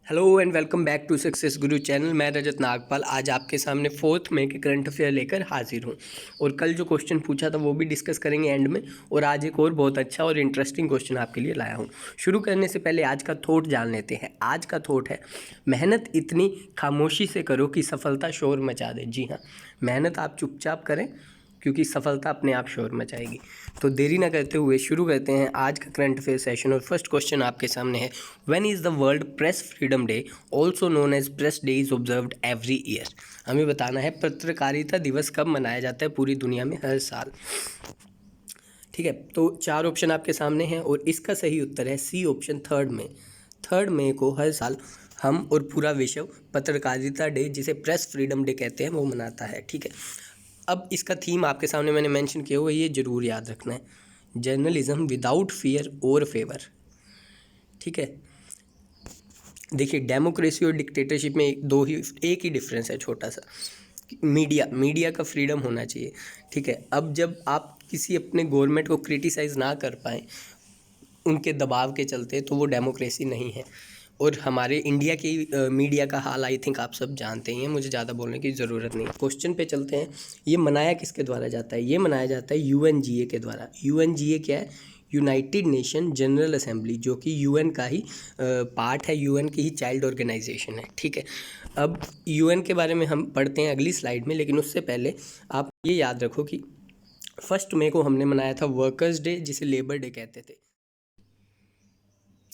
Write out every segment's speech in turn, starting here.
Hello and welcome back to Success Guru channel. मैं रजत नागपाल आज आपके सामने 4 मई के करंट अफेयर लेकर हाजिर हूं। और कल जो क्वेश्चन पूछा था वो भी डिस्कस करेंगे एंड में। और आज एक और बहुत अच्छा और इंटरेस्टिंग क्वेश्चन आपके लिए लाया हूं। शुरू करने से पहले आज का थॉट जान लेते हैं। आज का थॉट है, मेहनत इतनी खामोशी से करो कि सफलता शोर मचा दे। जी हाँ, मेहनत आप चुपचाप करें क्योंकि सफलता अपने आप शोर मचाएगी। तो देरी ना करते हुए शुरू करते हैं आज का करंट अफेयर सेशन। और फर्स्ट क्वेश्चन आपके सामने है, when is the World Press Freedom Day also known as Press Day is observed every year. हमें बताना है पत्रकारिता दिवस कब मनाया जाता है पूरी दुनिया में हर साल। ठीक है, तो 4 ऑप्शन आपके सामने हैं और इसका सही उत्तर है सी ऑप्शन 3 मई। 3 मई को हर साल हम और पूरा विश्व पत्रकारिता डे, जिसे प्रेस फ्रीडम डे कहते हैं, वो मनाता है। ठीक है, अब इसका थीम आपके सामने मैंने मेंशन किया हुआ है, ये जरूर याद रखना है, जर्नलिज्म विदाउट फियर और फेवर। ठीक है, देखिए डेमोक्रेसी और डिक्टेटरशिप में एक ही डिफरेंस है छोटा सा, मीडिया का फ्रीडम होना चाहिए। ठीक है, अब जब आप किसी अपने गवर्नमेंट को क्रिटिसाइज़ ना कर पाएँ उनके दबाव के चलते, तो वो डेमोक्रेसी नहीं है। और हमारे इंडिया की मीडिया का हाल आई थिंक आप सब जानते ही हैं, मुझे ज़्यादा बोलने की ज़रूरत नहीं। क्वेश्चन पे चलते हैं। ये मनाया किसके द्वारा जाता है? ये मनाया जाता है यूएनजीए के द्वारा। यूएनजीए क्या है? यूनाइटेड नेशन जनरल असेंबली, जो कि यूएन का ही पार्ट है, यूएन की ही चाइल्ड ऑर्गेनाइजेशन है। ठीक है, अब यूएन के बारे में हम पढ़ते हैं अगली स्लाइड में, लेकिन उससे पहले आप ये याद रखो कि 1 मई को हमने मनाया था वर्कर्स डे, जिसे लेबर डे कहते थे।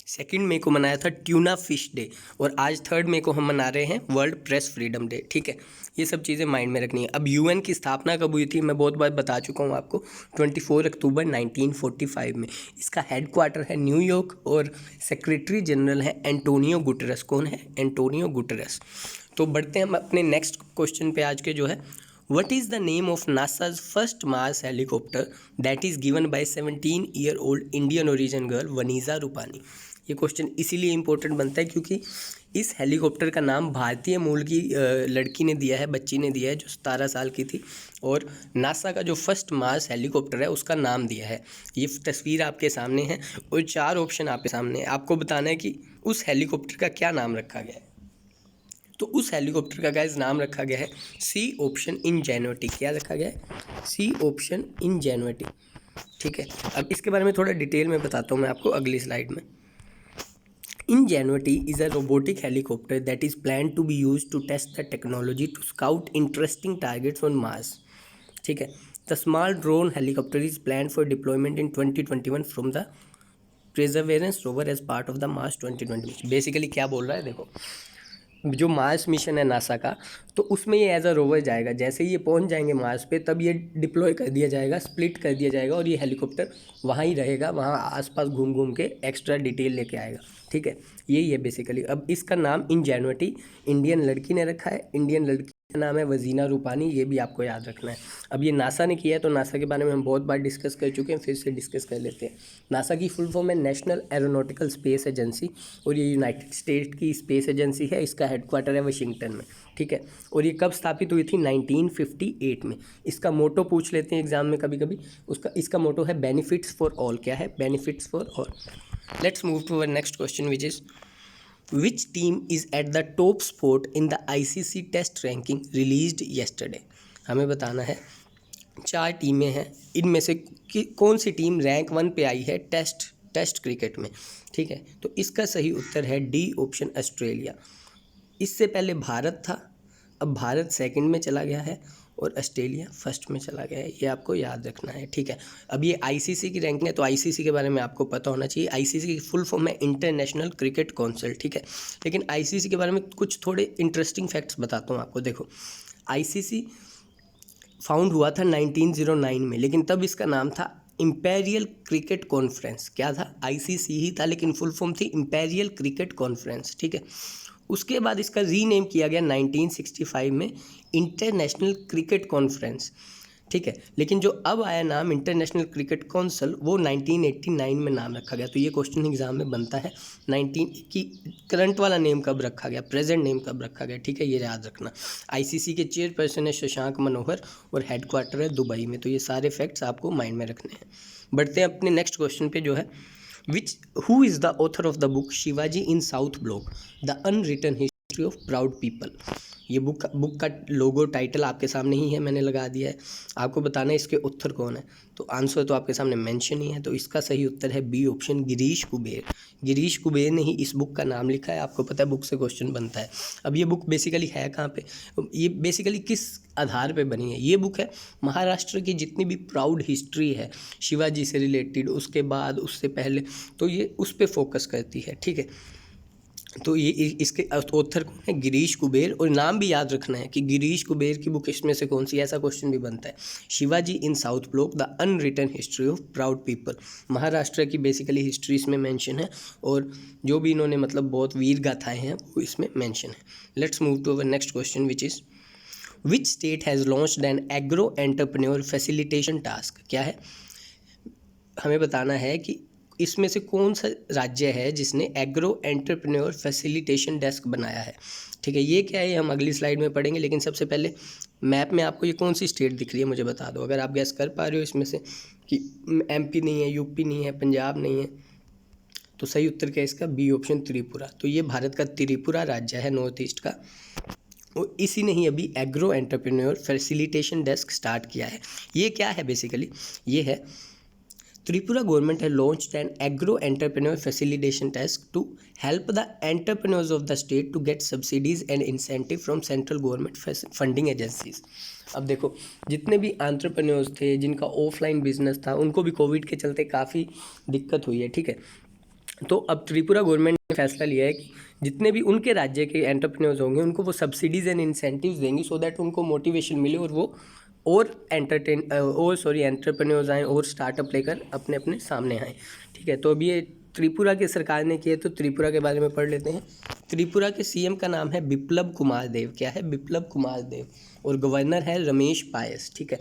2 मई को मनाया था ट्यूना फिश डे, और आज 3 मई को हम मना रहे हैं वर्ल्ड प्रेस फ्रीडम डे। ठीक है, ये सब चीज़ें माइंड में रखनी है। अब यूएन की स्थापना कब हुई थी? मैं बहुत बार बता चुका हूँ आपको, 24 अक्टूबर 1945 में। इसका हेडक्वार्टर है न्यूयॉर्क और सेक्रेटरी जनरल है एंटोनियो गुटेरस। कौन है? Antonio Guterres. तो बढ़ते हैं हम अपने नेक्स्ट क्वेश्चन पे आज के, जो है, What is the name of NASA's first Mars helicopter that is given by 17-year-old Indian origin girl Vanisa Rupani? ये क्वेश्चन इसीलिए इम्पोर्टेंट बनता है क्योंकि इस हेलीकॉप्टर का नाम भारतीय मूल की लड़की ने दिया है, बच्ची ने दिया है, जो 17 साल की थी, और नासा का जो फर्स्ट मार्स हेलीकॉप्टर है उसका नाम दिया है। ये तस्वीर आपके सामने है और 4 ऑप्शन आपके सामने है। आपको बताना है कि उस हेलीकॉप्टर का क्या नाम रखा गया है। तो उस हेलीकॉप्टर का गाइस नाम रखा गया है सी ऑप्शन इंजेन्युटी। क्या रखा गया है? C option ingenuity. ठीक है, अब इसके बारे में थोड़ा डिटेल में बताता हूँ मैं आपको अगली स्लाइड में। Ingenuity is a robotic helicopter that is planned to be used to test the technology to scout interesting targets on Mars. ठीक है, the small drone helicopter is planned for deployment in 2021 from the Perseverance rover as part of the Mars 2020 mission. Basically क्या बोल रहा है, देखो, जो Mars mission है NASA का, तो उसमें ये एज अ रोवर जाएगा। जैसे ही ये पहुंच जाएंगे मार्स पे, तब ये डिप्लॉय कर दिया जाएगा, स्प्लिट कर दिया जाएगा, और ये हेलीकॉप्टर वहाँ ही रहेगा, वहाँ आसपास घूम घूम के एक्स्ट्रा डिटेल लेके आएगा। ठीक है, यही है बेसिकली। अब इसका नाम इंजेन्युटी इंडियन लड़की ने रखा है। इंडियन लड़की का नाम है वजीना रूपानी, ये भी आपको याद रखना है। अब ये नासा ने किया है, तो नासा के बारे में हम बहुत बार डिस्कस कर चुके हैं, फिर से डिस्कस कर लेते हैं। नासा की फुल फॉर्म है नेशनल एरोनॉटिकल स्पेस एजेंसी, और ये यूनाइटेड स्टेट की स्पेस एजेंसी है। इसका हेडक्वार्टर है वाशिंगटन में। ठीक है, और ये कब स्थापित हुई थी? 1958 में। इसका मोटो पूछ लेते हैं एग्जाम में कभी कभी। इसका मोटो है बेनिफिट्स फॉर ऑल। क्या है? Benefits for all. Let's move to our next question, which is Which team is at the top spot in the ICC test ranking released yesterday? हमें बताना है। 4 टीमें हैं, इनमें से कौन सी टीम रैंक 1 पे आई है टेस्ट क्रिकेट में। ठीक है, तो इसका सही उत्तर है डी ऑप्शन ऑस्ट्रेलिया। इससे पहले भारत था, अब भारत सेकंड में चला गया है और ऑस्ट्रेलिया फर्स्ट में चला गया है। ये आपको याद रखना है। ठीक है, अब ये आईसीसी की रैंकिंग है, तो आईसीसी के बारे में आपको पता होना चाहिए। आईसीसी की फुल फॉर्म है इंटरनेशनल क्रिकेट काउंसिल। ठीक है, लेकिन आईसीसी के बारे में कुछ थोड़े इंटरेस्टिंग फैक्ट्स बताता हूँ आपको। देखो, आईसीसी फाउंड हुआ था 1909 में, लेकिन तब इसका नाम था इंपेरियल क्रिकेट कॉन्फ्रेंस। क्या था? आईसीसी ही था, लेकिन फुल फॉर्म थी इंपेरियल क्रिकेट कॉन्फ्रेंस। ठीक है, उसके बाद इसका रीनेम किया गया 1965 में इंटरनेशनल क्रिकेट कॉन्फ्रेंस। ठीक है, लेकिन जो अब आया नाम इंटरनेशनल क्रिकेट काउंसिल, वो 1989 में नाम रखा गया। तो ये क्वेश्चन एग्जाम में बनता है 19 की करंट वाला नेम कब रखा गया, प्रेजेंट नेम कब रखा गया। ठीक है, ये याद रखना। आईसीसी के चेयरपर्सन है शशांक मनोहर और हेडक्वार्टर है दुबई में। तो ये सारे फैक्ट्स आपको माइंड में रखने हैं। बढ़ते हैं अपने नेक्स्ट क्वेश्चन पे, जो है which who is the author of the book Shivaji in South Block the unwritten history of proud people. ये बुक का लोगो टाइटल आपके सामने ही है, मैंने लगा दिया है। आपको बताना है इसके उत्तर कौन है, तो आंसर तो आपके सामने मेंशन ही है। तो इसका सही उत्तर है बी ऑप्शन, गिरीश कुबेर। गिरीश कुबेर ने ही इस बुक का नाम लिखा है। आपको पता है बुक से क्वेश्चन बनता है। अब ये बुक बेसिकली है कहाँ पे, ये बेसिकली किस आधार पे बनी है? ये बुक है महाराष्ट्र की जितनी भी प्राउड हिस्ट्री है शिवाजी से रिलेटेड, उसके बाद उससे पहले, तो ये उस पर फोकस करती है, ठीक है। तो ये इसके ऑथर कौन है? गिरीश कुबेर। और नाम भी याद रखना है कि गिरीश कुबेर की बुक इसमें से कौन सी, ऐसा क्वेश्चन भी बनता है। Shivaji in South Block the unwritten history of proud people, Maharashtra की बेसिकली हिस्ट्री इसमें मेंशन है, और जो भी इन्होंने मतलब बहुत वीर गाथाएं हैं वो इसमें मेंशन है। Let's move to our next question which is which state has launched an agro entrepreneur facilitation task. क्या है? हमें बताना है कि इसमें से कौन सा राज्य है जिसने एग्रो एंटरप्रेन्योर फैसिलिटेशन डेस्क बनाया है, ठीक है। ये क्या है हम अगली स्लाइड में पढ़ेंगे, लेकिन सबसे पहले मैप में आपको ये कौन सी स्टेट दिख रही है मुझे बता दो। अगर आप गैस कर पा रहे हो इसमें से कि एमपी नहीं है, यूपी नहीं है, पंजाब नहीं है, तो सही उत्तर क्या है इसका? B option, Tripura. तो ये भारत का त्रिपुरा राज्य है नॉर्थ ईस्ट का, और इसी ने ही अभी agro entrepreneur facilitation desk start किया है। ये क्या है बेसिकली? ये है Tripura government has launched an agro entrepreneur facilitation task to help the entrepreneurs of the state to get subsidies and incentive from central government funding agencies। अब देखो जितने भी एंटरप्रेन्योर्स थे जिनका ऑफलाइन बिजनेस था उनको भी कोविड के चलते काफ़ी दिक्कत हुई है, ठीक है। तो अब त्रिपुरा गवर्नमेंट ने फैसला लिया है कि जितने भी उनके राज्य के एंटरप्रेन्योर्स होंगे उनको वो सब्सिडीज़ एंड इंसेंटिव्स देंगी, सो दैट उनको मोटिवेशन मिले और वो एंटरप्रेन्योर्स आएँ और स्टार्टअप लेकर अपने अपने सामने आएँ, ठीक है। तो अभी ये त्रिपुरा की सरकार ने किया, तो त्रिपुरा के बारे में पढ़ लेते हैं। त्रिपुरा के सीएम का नाम है बिप्लब कुमार देव। क्या है? बिप्लब कुमार देव। और गवर्नर है रमेश पायस, ठीक है।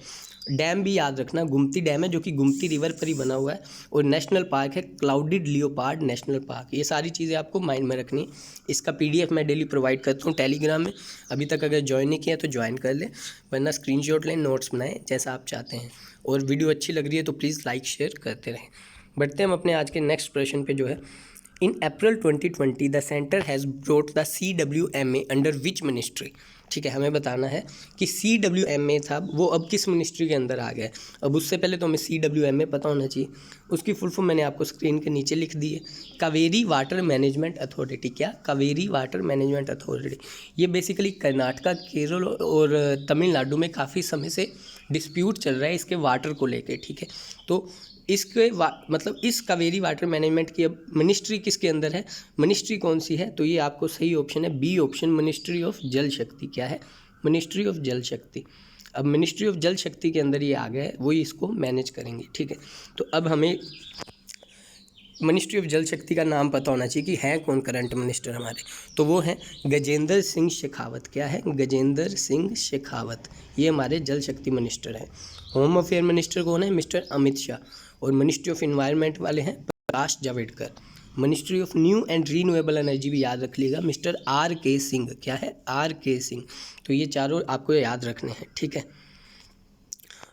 डैम भी याद रखना, गुमती डैम है जो कि गुमती रिवर पर ही बना हुआ है, और नेशनल पार्क है क्लाउडेड लियोपार्ड नेशनल पार्क। ये सारी चीज़ें आपको माइंड में रखनी है। इसका पीडीएफ मैं डेली प्रोवाइड करता हूँ टेलीग्राम में। अभी तक अगर ज्वाइन नहीं किया तो ज्वाइन कर ले, वरना स्क्रीनशॉट लें, नोट्स बनाएं जैसा आप चाहते हैं। और वीडियो अच्छी लग रही है तो प्लीज़ लाइक शेयर करते रहें। बढ़ते हैं हम अपने आज के नेक्स्ट प्रश्न पे जो है, इन अप्रैल 2020 the centre has brought the CWMA under which ministry. ठीक है, हमें बताना है कि CWMA था वो अब किस मिनिस्ट्री के अंदर आ गया है। अब उससे पहले तो हमें CWMA पता होना चाहिए। उसकी फुल फॉर्म मैंने आपको स्क्रीन के नीचे लिख दी है, कावेरी वाटर मैनेजमेंट अथॉरिटी। क्या? Kaveri water management authority. ये बेसिकली कर्नाटका, केरल और तमिलनाडु में काफ़ी समय से डिस्प्यूट चल रहा है इसके वाटर को लेके, ठीक है। तो इसके मतलब इस कावेरी वाटर मैनेजमेंट की अब मिनिस्ट्री किसके अंदर है, मिनिस्ट्री कौन सी है? तो ये आपको सही ऑप्शन है बी ऑप्शन, मिनिस्ट्री ऑफ जल शक्ति। क्या है? मिनिस्ट्री ऑफ जल शक्ति। अब मिनिस्ट्री ऑफ जल शक्ति के अंदर ये आ गया है, वही इसको मैनेज करेंगे, ठीक है। तो अब हमें मिनिस्ट्री ऑफ जल शक्ति का नाम पता होना चाहिए कि है कौन करंट मिनिस्टर हमारे, तो वो हैं गजेंद्र सिंह शेखावत। क्या है? गजेंद्र सिंह शेखावत, ये हमारे जल शक्ति मिनिस्टर हैं। होम अफेयर मिनिस्टर कौन है? मिस्टर अमित शाह। और मिनिस्ट्री ऑफ इन्वायरमेंट वाले हैं Prakash Javadekar. Ministry of new and renewable energy भी याद रख लीजिएगा, मिस्टर RK सिंह। क्या है? RK सिंह। तो ये चारों आपको याद रखने हैं, ठीक है।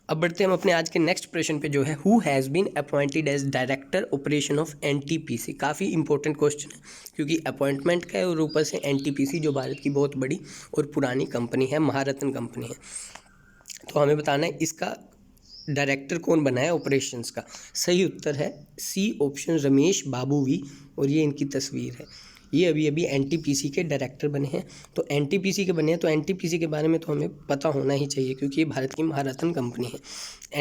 अब बढ़ते हैं हम अपने आज के नेक्स्ट प्रश्न पे जो है, who has been appointed as director operation of NTPC। काफ़ी इंपॉर्टेंट क्वेश्चन है क्योंकि अपॉइंटमेंट का है और ऊपर से NTPC जो भारत की बहुत बड़ी और पुरानी कंपनी है, महारत्न कंपनी है। तो हमें बताना है इसका डायरेक्टर कौन बना है ऑपरेशंस का। सही उत्तर है C option, Ramesh Babu V. और ये इनकी तस्वीर है, ये अभी अभी NTPC के डायरेक्टर बने हैं। तो NTPC के बने हैं तो NTPC के बारे में तो हमें पता होना ही चाहिए क्योंकि ये भारत की महारत्न कंपनी है।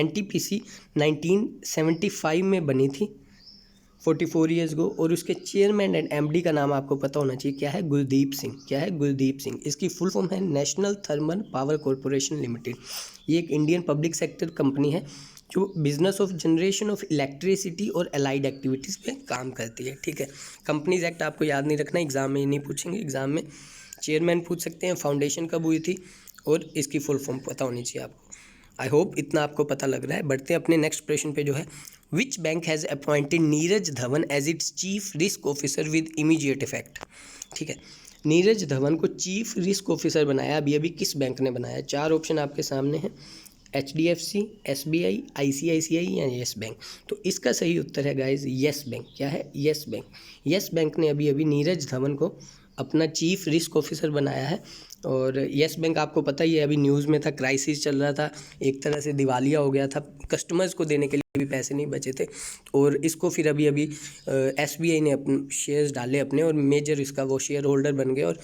NTPC 1975 में बनी थी, 44 ईयर्स गो। और उसके चेयरमैन एंड MD का नाम आपको पता होना चाहिए। क्या है? गुरदीप सिंह। क्या है? गुरदीप सिंह। इसकी फुल फॉर्म है national thermal power corporation limited. ये एक इंडियन पब्लिक सेक्टर कंपनी है जो business of generation of electricity और अलाइड एक्टिविटीज़ पे काम करती है, ठीक है। कंपनीज एक्ट आपको याद नहीं रखना, एग्जाम में नहीं पूछेंगे। एग्जाम में चेयरमैन पूछ सकते हैं, फाउंडेशन कब हुई थी, और इसकी फुल फॉर्म पता होनी चाहिए आपको। आई होप इतना आपको पता लग रहा है। बढ़ते हैं अपने नेक्स्ट प्रश्न पे जो है, which bank has appointed Neeraj Dhawan as its chief risk officer with immediate effect. ठीक है, नीरज धवन को चीफ रिस्क ऑफिसर बनाया अभी अभी किस बैंक ने बनाया? चार ऑप्शन आपके सामने हैं, HDFC, SBI, ICICI या येस बैंक? तो इसका सही उत्तर है गाइज येस बैंक। क्या है? Yes bank. येस बैंक ने अभी अभी नीरज धवन को अपना चीफ रिस्क ऑफिसर बनाया है। और येस बैंक आपको पता ही है, अभी न्यूज़ में था, क्राइसिस चल रहा था, एक तरह से दिवालिया हो गया था, कस्टमर्स को देने के लिए भी पैसे नहीं बचे थे। और इसको फिर अभी अभी SBI ने अपने शेयर्स डाले अपने, और मेजर इसका वो शेयर होल्डर बन गए, और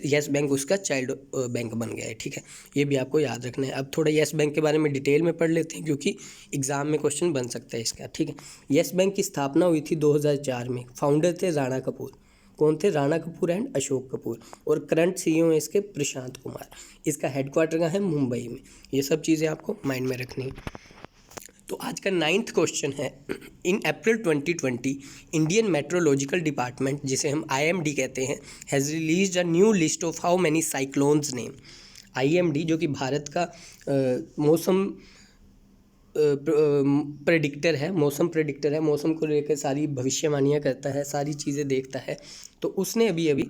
येस बैंक उसका चाइल्ड बैंक बन गया है। ठीक है, ये भी आपको याद रखना है। अब थोड़ा येस बैंक के बारे में डिटेल में पढ़ लेते हैं, क्योंकि एग्जाम में क्वेश्चन बन सकता है इसका। ठीक है, येस बैंक की स्थापना हुई थी 2004 में। फाउंडर थे राणा कपूर। कौन थे? राणा कपूर एंड अशोक कपूर। और करंट CEO है इसके प्रशांत कुमार। इसका हेडक्वार्टर कहाँ है? मुंबई में। ये सब चीज़ें आपको माइंड में रखनी है। तो आज का 9th क्वेश्चन है, इन अप्रैल 2020 इंडियन मेट्रोलॉजिकल डिपार्टमेंट, जिसे हम IMD कहते हैं, has release a new list of how many cyclones name. IMD जो कि भारत का मौसम प्रेडिक्टर है, मौसम प्रेडिक्टर है, मौसम को लेकर सारी भविष्यवाणियाँ करता है, सारी चीज़ें देखता है। तो उसने अभी अभी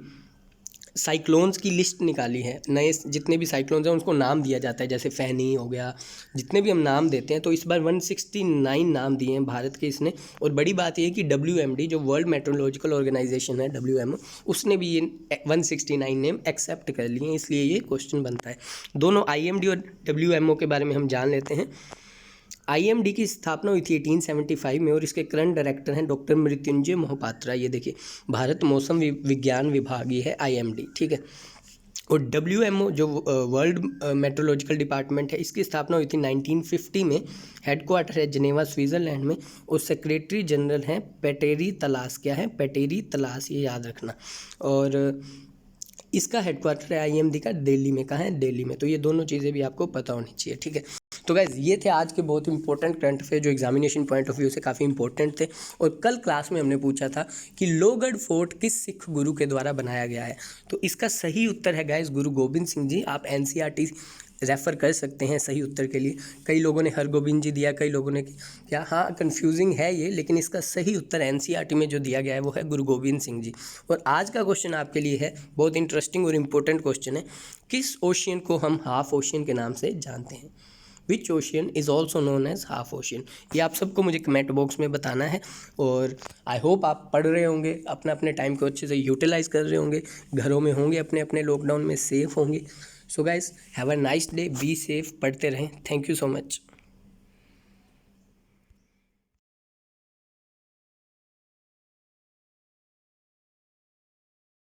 साइक्लोन्स की लिस्ट निकाली है। नए जितने भी साइक्लोन्स हैं उसको नाम दिया जाता है, जैसे फैनी हो गया, जितने भी हम नाम देते हैं। तो इस बार 169 नाम दिए हैं भारत के इसने। और बड़ी बात यह है कि WMD जो वर्ल्ड मेट्रोलॉजिकल ऑर्गेनाइजेशन है, WMO, उसने भी ये 169 नेम एक्सेप्ट कर लिए हैं, इसलिए ये क्वेश्चन बनता है। दोनों IMD और WMO के बारे में हम जान लेते हैं। IMD की स्थापना हुई थी 1875 में, और इसके करंट डायरेक्टर हैं डॉक्टर मृत्युंजय मोहपात्रा। ये देखिए, भारत मौसम विज्ञान विभाग ये है IMD। ठीक है, और WMO जो वर्ल्ड मेट्रोलॉजिकल डिपार्टमेंट है, इसकी स्थापना हुई थी 1950 में। हेडक्वार्टर है जिनेवा, स्विट्ज़रलैंड में, और सेक्रेटरी जनरल हैं पेटेरी तलास। क्या है? पेटेरी तलास, ये याद रखना। और इसका हेडक्वार्टर है IMD का दिल्ली में। कहाँ है? दिल्ली में। तो ये दोनों चीज़ें भी आपको पता होनी चाहिए। ठीक है, तो गाइज ये थे आज के बहुत इंपॉर्टेंट करंट अफेयर, जो एग्जामिनेशन पॉइंट ऑफ व्यू से काफ़ी इंपॉर्टेंट थे। और कल क्लास में हमने पूछा था कि लोहगढ़ फोर्ट किस सिख गुरु के द्वारा बनाया गया है? तो इसका सही उत्तर है गाइज गुरु गोबिंद सिंह जी। आप NCERT रेफ़र कर सकते हैं सही उत्तर के लिए। कई लोगों ने हरगोबिंद जी दिया, कई लोगों ने क्या, हाँ कंफ्यूजिंग है ये, लेकिन इसका सही उत्तर NCERT में जो दिया गया है वो है गुरु गोबिंद सिंह जी। और आज का क्वेश्चन आपके लिए है बहुत इंटरेस्टिंग और इम्पोर्टेंट क्वेश्चन है, किस ओशियन को हम हाफ ओशियन के नाम से जानते हैं? Which ocean is also known as half ocean? ये आप सबको मुझे कमेंट बॉक्स में बताना है। और आई होप आप पढ़ रहे होंगे, अपने अपने टाइम को अच्छे से यूटिलाइज़ कर रहे होंगे, घरों में होंगे, अपने अपने लॉकडाउन में सेफ़ होंगे। So guys, have a nice day, be safe, पढ़ते रहें। Thank you so much.